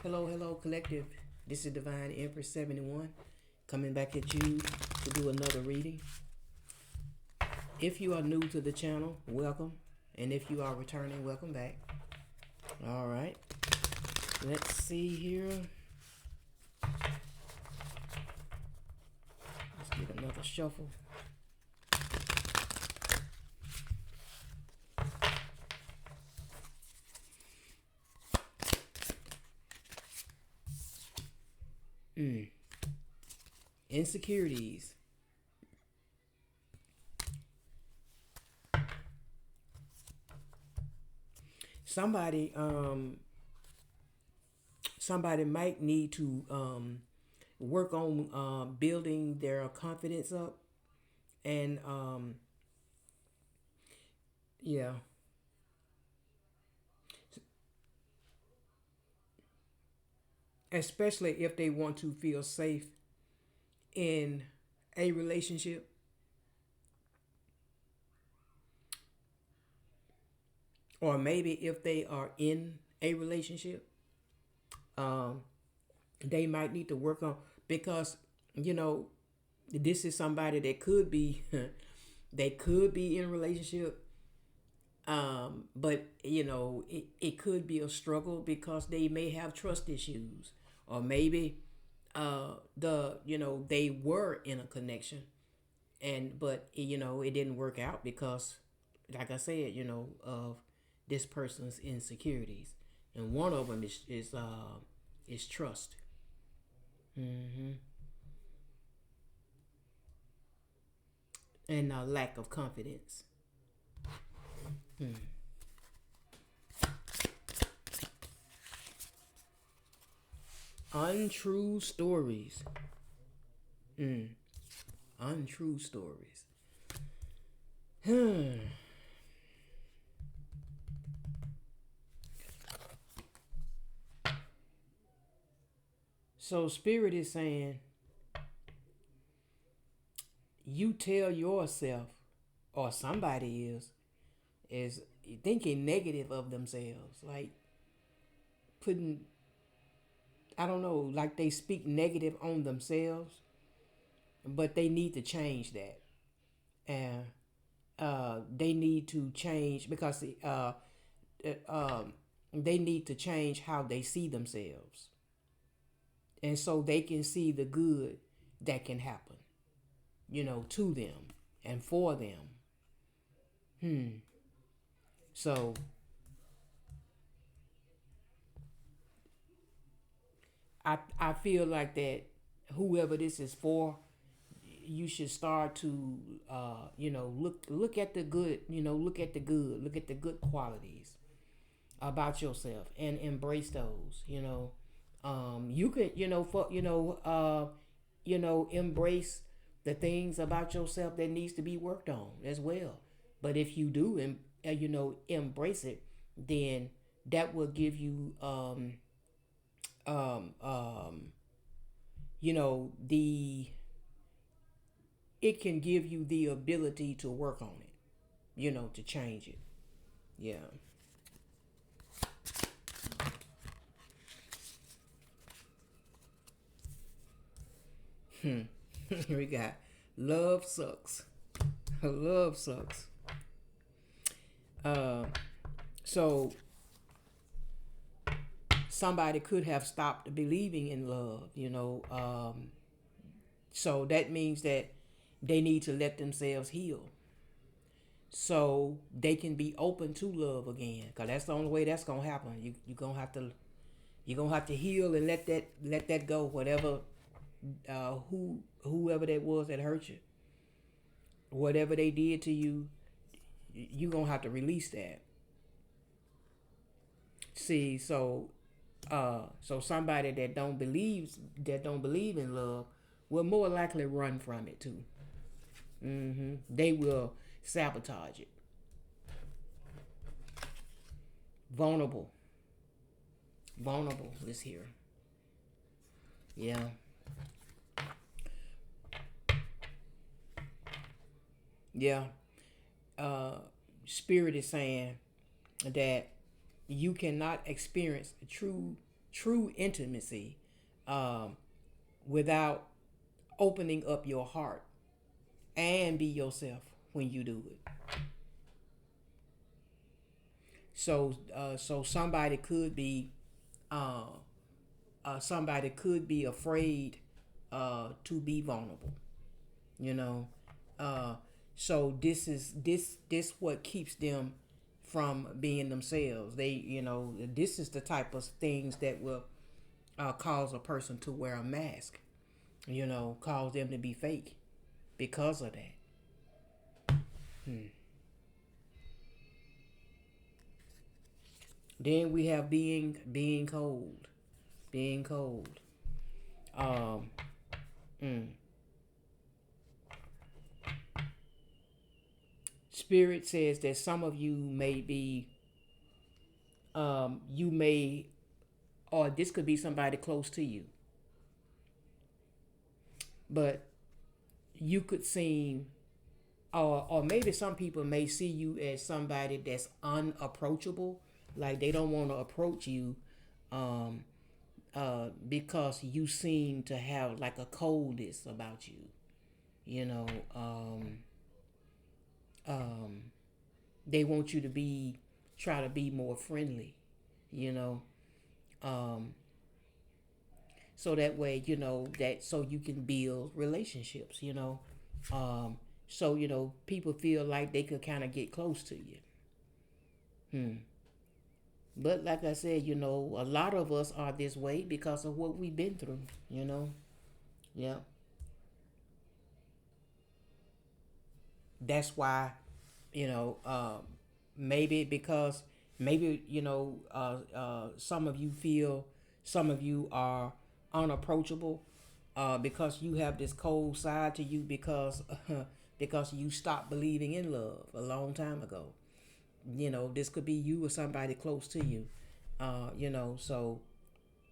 Hello, hello, collective. This is Divine Empress 71 coming back at you to do another reading. If you are new to the channel, welcome. And if you are returning, welcome back. All right. Let's see here. Let's get another shuffle. Insecurities. Somebody somebody might need to work on building their confidence up and yeah, especially if they want to feel safe in a relationship. Or maybe if they are in a relationship, um, they might need to work on, because you know this is somebody that could be they could be in a relationship, but it could be a struggle because they may have trust issues, or maybe they were in a connection, and but it didn't work out because, like I said, of this person's insecurities, and one of them is trust. Hmm. And lack of confidence. Hmm. Untrue stories. Hmm. Untrue stories. Hmm. So spirit is saying, you tell yourself, or somebody is thinking negative of themselves, like putting, I don't know, like they speak negative on themselves, but they need to change that. And they need to change because uh, um, they need to change how they see themselves, and so they can see the good that can happen, to them and for them. So I feel like that whoever this is for, you should start to look at the good, look at the good qualities about yourself and embrace those. You could, embrace the things about yourself that needs to be worked on as well. But if you do embrace it, then that will give you um um the it can give you the ability to work on it, to change it. Yeah. We got love sucks. Love sucks. Uh, so somebody could have stopped believing in love, so that means that they need to let themselves heal so they can be open to love again. Cause that's the only way that's gonna happen. You're gonna have to heal and let that go. Whatever, whoever that was that hurt you, whatever they did to you, you gonna have to release that. See, so somebody that don't believe in love will more likely run from it too. They will sabotage it. Vulnerable. Vulnerable is here. Yeah. Yeah. uh Spirit is saying that you cannot experience true true intimacy, um, without opening up your heart and be yourself when you do it. So somebody could be, uh, somebody could be afraid to be vulnerable. You know, uh, so this what keeps them from being themselves. This is the type of things that will cause a person to wear a mask. Cause them to be fake because of that. Then we have being cold, being cold. Um, mm. Spirit says that some of you may be, you may, or this could be somebody close to you, but you could seem, or maybe some people may see you as somebody that's unapproachable, like they don't want to approach you, um, because you seem to have like a coldness about you. You know, um, um, they want you to be, try to be more friendly. You know, um, so that way, so you can build relationships. Um, so people feel like they could kind of get close to you. Hmm. But like I said, a lot of us are this way because of what we've been through. Yeah. That's why, you know, maybe because maybe some of you feel, some of you are unapproachable, because you have this cold side to you because because you stopped believing in love a long time ago. This could be you or somebody close to you. So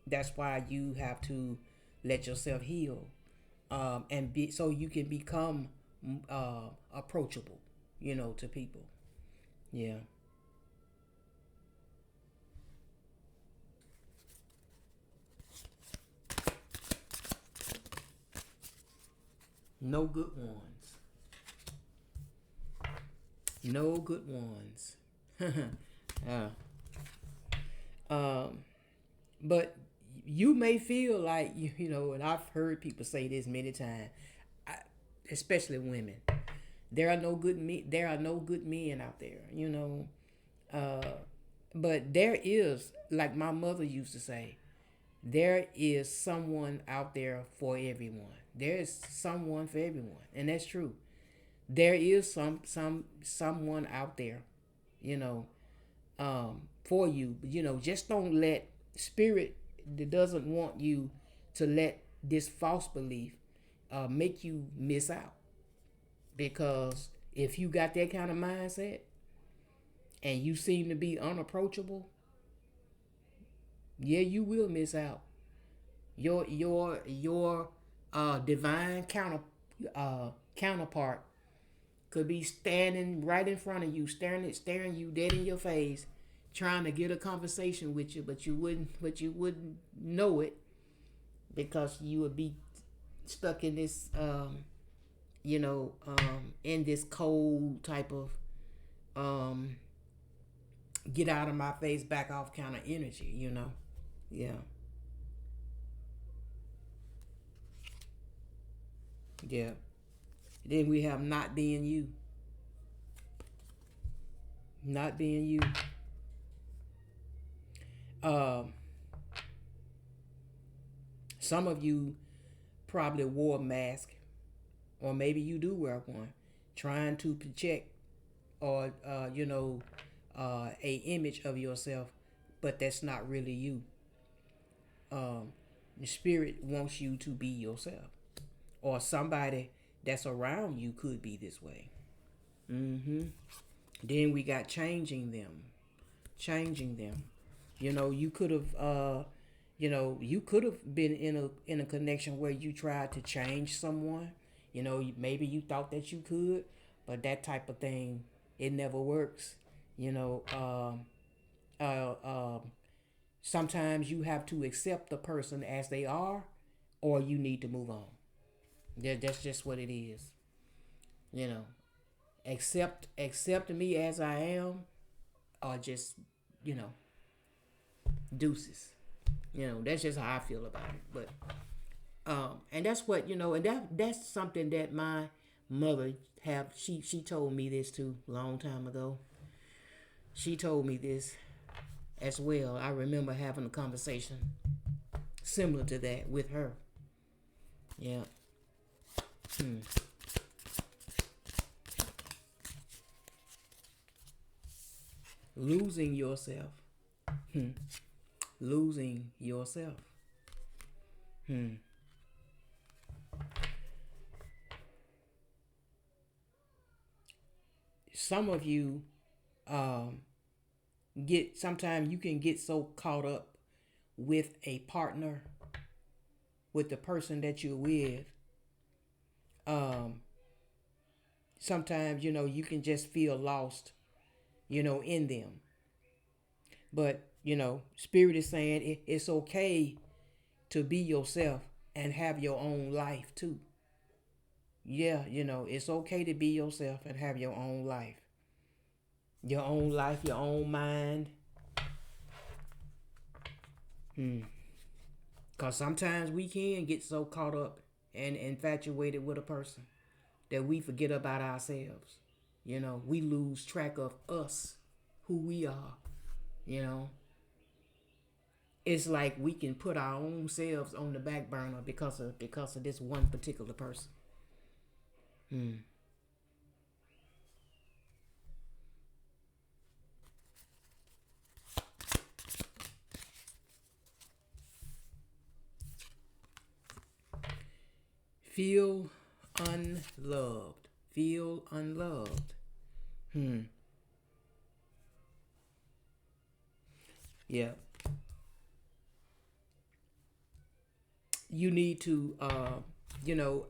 that's why you have to let yourself heal, and be so you can become approachable, to people. Yeah. No good ones. No good ones. uh, um, but you may feel like and I've heard people say this many times, I, especially women. There are no good men. There are no good men out there. Uh, but there is, like my mother used to say, there is someone out there for everyone. There is someone for everyone, and that's true. There is someone out there, you know, for you. Just don't let spirit that doesn't want you to let this false belief make you miss out. Because if you got that kind of mindset and you seem to be unapproachable, yeah, you will miss out. Your divine counterpart could be standing right in front of you, staring you dead in your face, trying to get a conversation with you, but you wouldn't know it because you would be stuck in this in this cold type of um get out of my face, back off kind of energy. Yeah. Yeah. Then we have not being you. Not being you. Um, some of you probably wore a mask, or maybe you do wear one, trying to project or a image of yourself, but that's not really you. The spirit wants you to be yourself, or somebody that's around you could be this way. Mm-hmm. Then we got changing them, changing them. You could have, you could have been in a connection where you tried to change someone. Maybe you thought that you could, but that type of thing, it never works. You know, um, uh, um, Sometimes you have to accept the person as they are, or you need to move on. That's just what it is. You know, accept me as I am, or just you know deuces. That's just how I feel about it. But and that's what and that's something that my mother have. She told me this too long time ago. She told me this as well. I remember having a conversation similar to that with her. Yeah. Hmm. Losing yourself. Hmm. Losing yourself. Hmm. Some of you um, get sometimes you can get so caught up with a partner, with the person that you're with. Um, Sometimes you can just feel lost, in them. But Spirit is saying it's okay to be yourself and have your own life too. Yeah, it's okay to be yourself and have your own life, your own mind. Hmm. Cause sometimes we can get so caught up and infatuated with a person that we forget about ourselves. We lose track of us, who we are. You know, it's like we can put our own selves on the back burner because of this one particular person. Hmm. Feel unloved. Feel unloved. Hmm. Yeah. You need to, you know,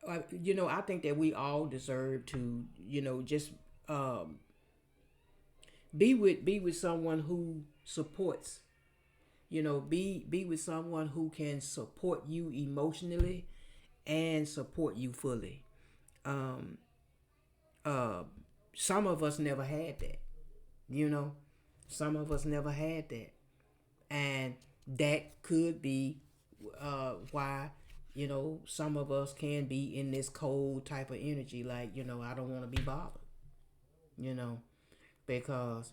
I think that we all deserve to, just um, be with someone who supports. Be with someone who can support you emotionally and support you fully. Um, uh, some of us never had that. You know, some of us never had that, and that could be why some of us can be in this cold type of energy. Like I don't want to be bothered. You know, because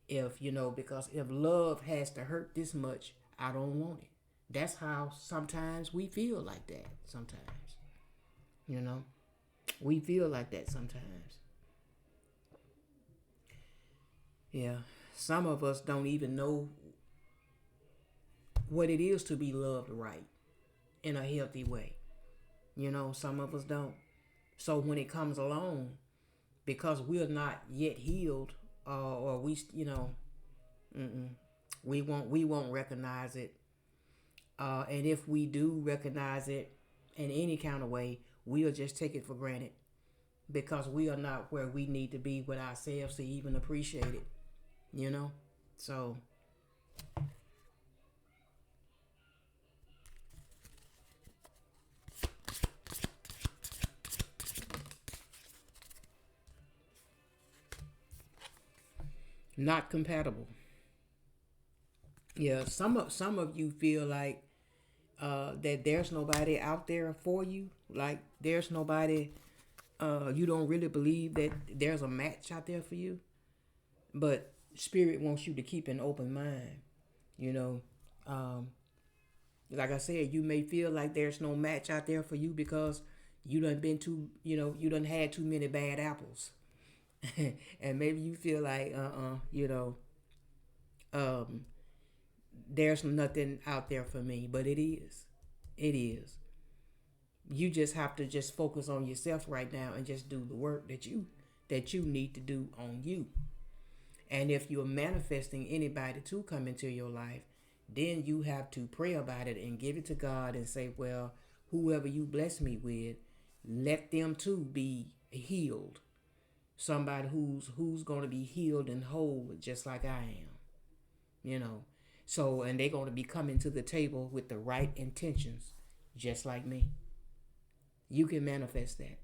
if love has to hurt this much, I don't want it. That's how sometimes we feel like that. Sometimes, you know, we feel like that sometimes. Yeah, some of us don't even know what it is to be loved right in a healthy way. Some of us don't. So when it comes along, because we're not yet healed, or mm-mm, we won't recognize it. And if we do recognize it in any kind of way, we'll just take it for granted because we are not where we need to be with ourselves to even appreciate it. You know, so not compatible. Yeah, some of you feel like that there's nobody out there for you. Like there's nobody. You don't really believe that there's a match out there for you. But Spirit wants you to keep an open mind. You know, um, like I said, you may feel like there's no match out there for you because you done had too many bad apples, and maybe you feel like um, there's nothing out there for me, but it is. You just have to just focus on yourself right now and just do the work that you need to do on you. And if you're manifesting anybody to come into your life, then you have to pray about it and give it to God and say, well, whoever you bless me with, let them too be healed. Somebody who's going to be healed and whole just like I am. you know. So, and they're going to be coming to the table with the right intentions, just like me. You can manifest that.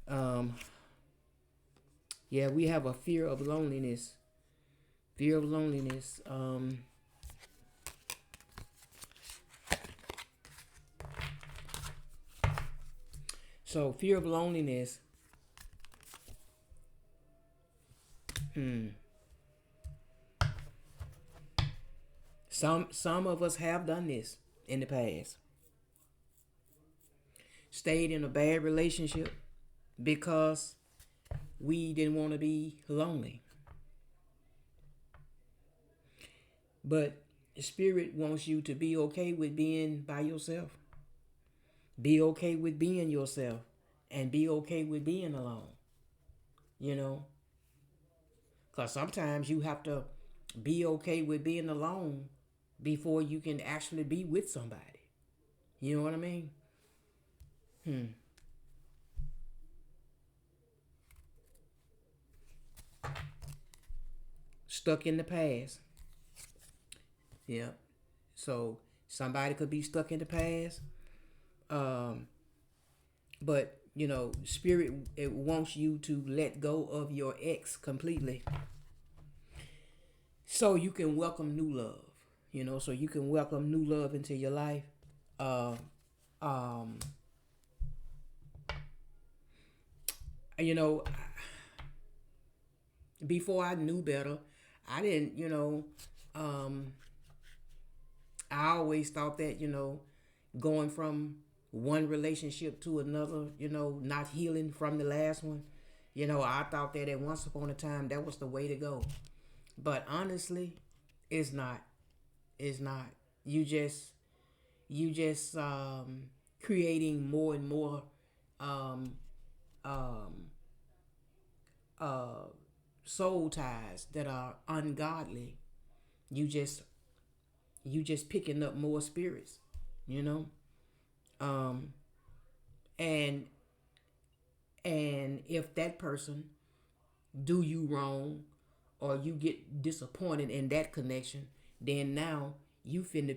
Um, yeah, we have a fear of loneliness. Fear of loneliness. So fear of loneliness. Hmm. Some of us have done this in the past. Stayed in a bad relationship because we didn't want to be lonely. But Spirit wants you to be okay with being by yourself. Be okay with being yourself. And be okay with being alone. You know? Because sometimes you have to be okay with being alone before you can actually be with somebody. You know what I mean? Hmm. Stuck in the past. Yeah. So somebody could be stuck in the past. Um, but spirit, it wants you to let go of your ex completely, so you can welcome new love. So you can welcome new love into your life. Uh, um, you know, before I knew better, I didn't. Um, I always thought that going from one relationship to another, not healing from the last one. I thought that at once upon a time that was the way to go. But honestly, it's not. It's not. You just creating more and more um, um, uh, soul ties that are ungodly. You just picking up more spirits, you know. Um, and if that person do you wrong, or you get disappointed in that connection, then now you finna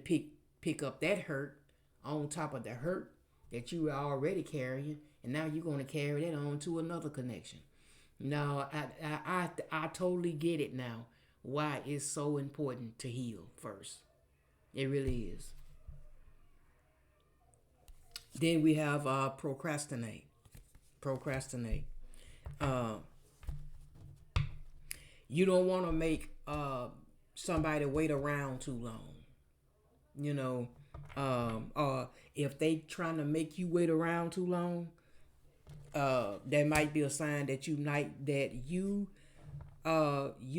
pick up that hurt on top of the hurt that you were already carrying, and now you're gonna carry that on to another connection. Now I totally get it now. Why it's so important to heal first. It really is. Then we have procrastinate. Procrastinate. Uh, you don't want to make somebody wait around too long. You know, if they trying to make you wait around too long, that might be a sign that you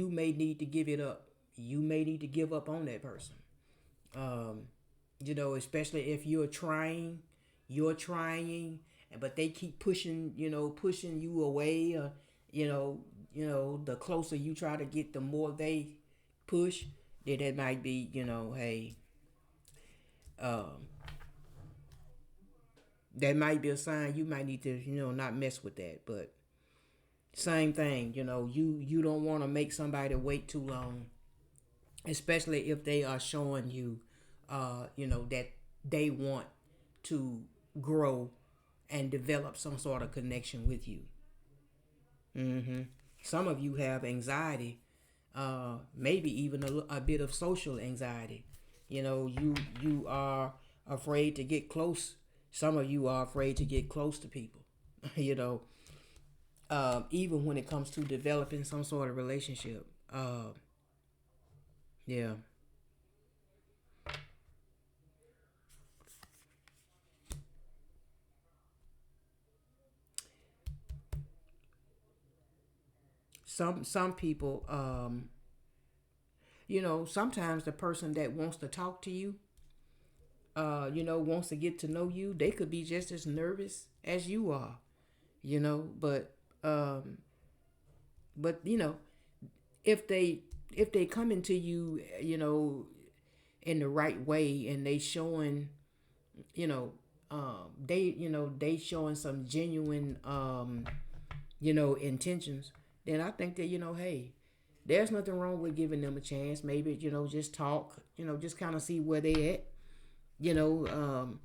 may need to give it up. You may need to give up on that person. Um, especially if you're trying, but they keep pushing you away. You know, the closer you try to get, the more they push. Then that might be, hey, um, that might be a sign you might need to, not mess with that. But same thing, you don't want to make somebody wait too long, especially if they are showing you, that they want to grow and develop some sort of connection with you. Hmm. Some of you have anxiety, maybe even a bit of social anxiety. You are afraid to get close. Some of you are afraid to get close to people. you know, even when it comes to developing some sort of relationship. Yeah. Some people, sometimes the person that wants to talk to you, wants to get to know you, they could be just as nervous as you are, but um, if they come into you, in the right way, and they showing, you know, they showing some genuine, intentions, then I think that, hey, There's nothing wrong with giving them a chance. Maybe, just talk, just kind of see where they at. You know,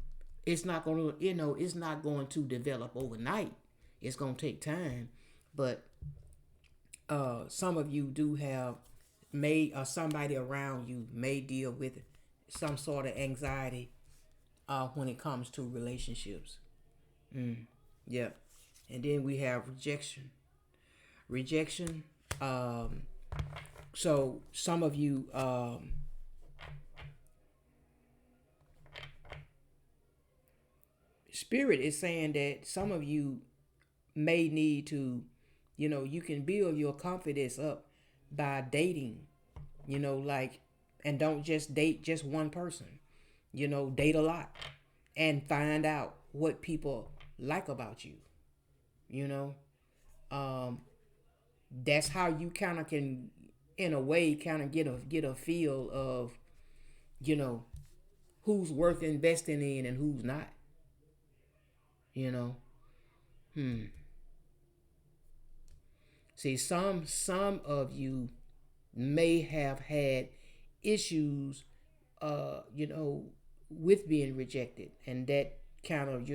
it's not going to, it's not going to develop overnight. It's going to take time. But some of you do have may somebody around you may deal with some sort of anxiety when it comes to relationships. Yeah. And then we have rejection. Rejection. Um, so some of you, Spirit is saying that some of you may need to, you can build your confidence up by dating, like, and don't just date just one person, date a lot and find out what people like about you, you know. Um, that's how you kind of can, in a way, kind of get a feel of, you know, who's worth investing in and who's not, you know. Hmm. See, some of you may have had issues, with being rejected, and that kind of,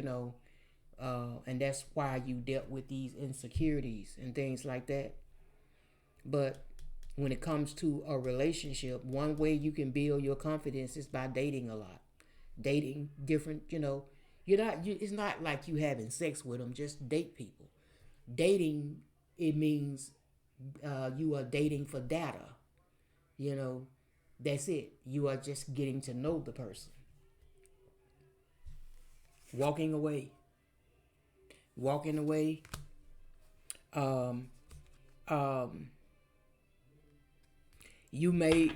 and that's why you dealt with these insecurities and things like that. But when it comes to a relationship, one way you can build your confidence is by dating a lot, dating different, it's not like you having sex with them. Just date people. Dating, it means you are dating for data. You know, that's it. You are just getting to know the person. Walking away, walking away. Um, um, you may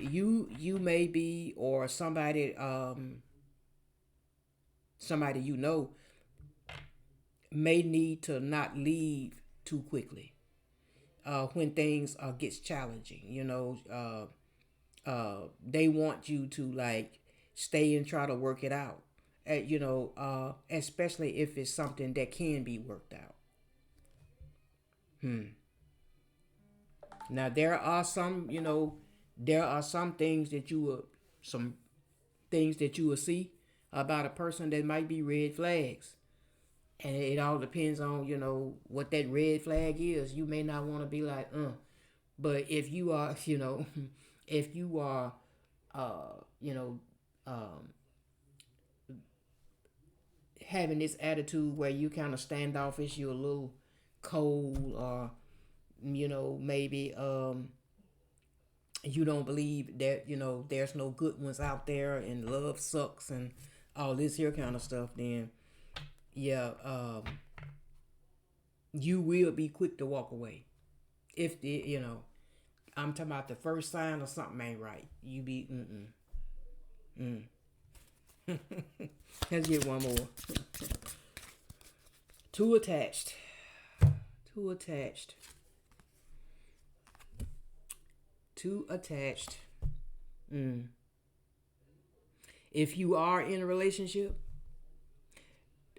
be, or somebody may need to not leave too quickly when things gets challenging. They want you to like stay and try to work it out. Especially if it's something that can be worked out. Hmm. Now there are some things that you will see about a person that might be red flags, and it all depends on what that red flag is. You may not want to be like, but if you are, if you are, uh, you know, um, having this attitude where you kind of standoffish, you're a little cold, or maybe you don't believe that there's no good ones out there and love sucks and all this here kind of stuff, then yeah, you will be quick to walk away. If the I'm talking about the first sign of something ain't right, you be mm. Let's get one more. Too attached. Too attached. Too attached. Mm. If you are in a relationship,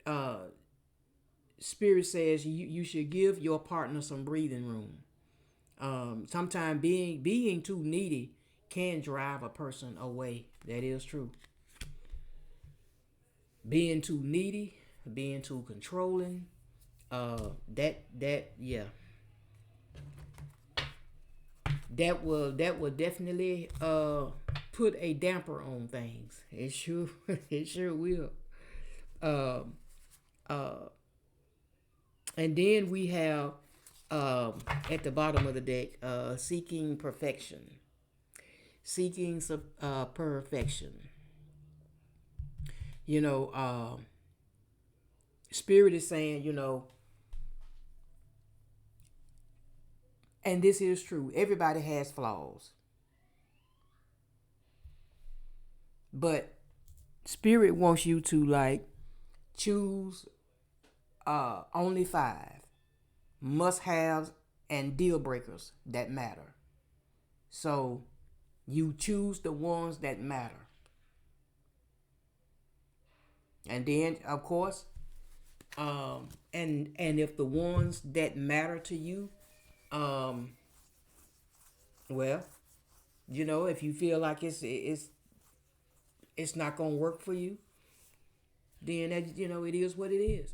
uh, Spirit says you should give your partner some breathing room. Sometimes being too needy can drive a person away. That is true. Being too needy, being too controlling, that yeah, that will definitely put a damper on things. It sure it sure will. Um, uh, and then we have at the bottom of the deck, seeking perfection. Seeking perfection. You know, Spirit is saying, and this is true. Everybody has flaws, but Spirit wants you to like choose only five must haves and deal breakers that matter. So you choose the ones that matter. And then of course, and if the ones that matter to you, um Well, if you feel like it's not gonna work for you, then that it is what it is.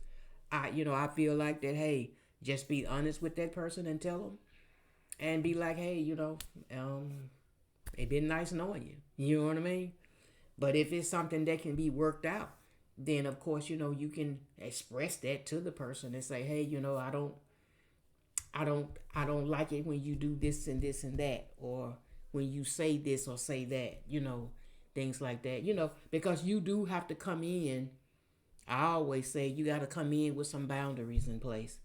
I feel like that. Hey, just be honest with that person and tell them, and be like, hey, um, it been nice knowing you. You know what I mean? But if it's something that can be worked out, then of course you can express that to the person and say, hey, I don't like it when you do this and this and that, or when you say this or say that, things like that, because you do have to come in. I always say you got to come in with some boundaries in place.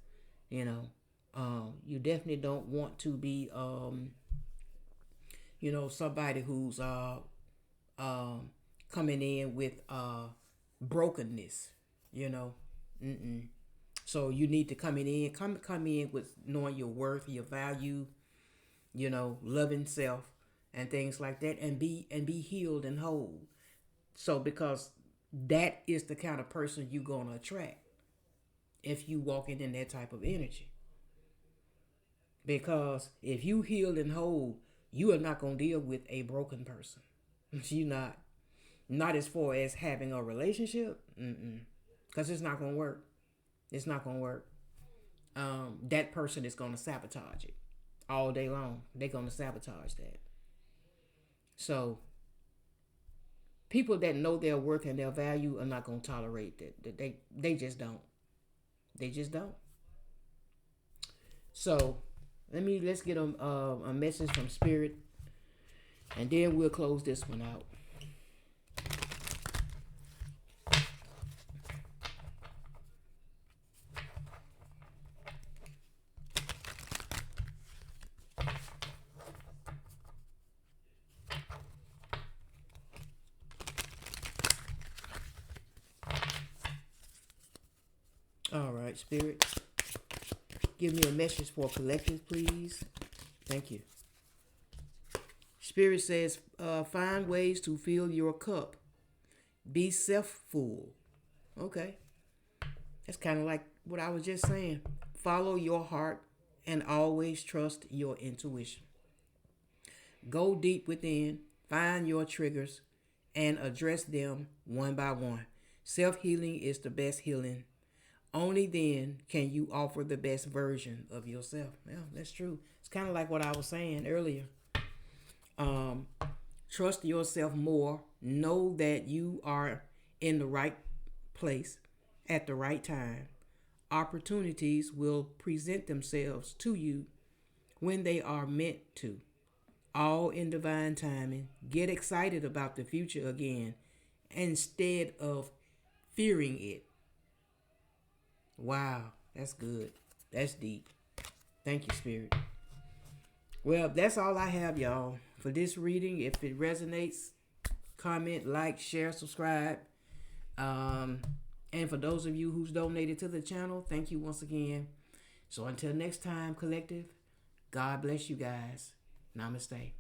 You know, you definitely don't want to be, somebody who's um, coming in with brokenness. You know, Mm-mm. So you need to come in with knowing your worth, your value, loving self and things like that, and be healed and whole. So because that is the kind of person you're gonna attract if you walking in that type of energy. Because if you healed and whole, you are not gonna deal with a broken person. You not as far as having a relationship, because it's not gonna work. It's not gonna work. That person is gonna sabotage it all day long. They're gonna sabotage that. So people that know their worth and their value are not gonna tolerate that. They just don't. They just don't. So let's get a message from spirit, and then we'll close this one out. All right, spirit, give me a message for collective, please. Thank you. Spirit says, find ways to fill your cup. Be self full. Okay, that's kind of like what I was just saying. Follow your heart and always trust your intuition. Go deep within, find your triggers, and address them one by one. Self healing is the best healing. Only then can you offer the best version of yourself. Yeah, that's true. It's kind of like what I was saying earlier. Um, Trust yourself more. Know that you are in the right place at the right time. Opportunities will present themselves to you when they are meant to, all in divine timing. Get excited about the future again instead of fearing it. Wow, that's good. That's deep. Thank you, Spirit. Well, that's all I have, y'all, for this reading. If it resonates, comment, like, share, subscribe. Um, and for those of you who's donated to the channel, thank you once again. So until next time, collective, God bless you guys. Namaste.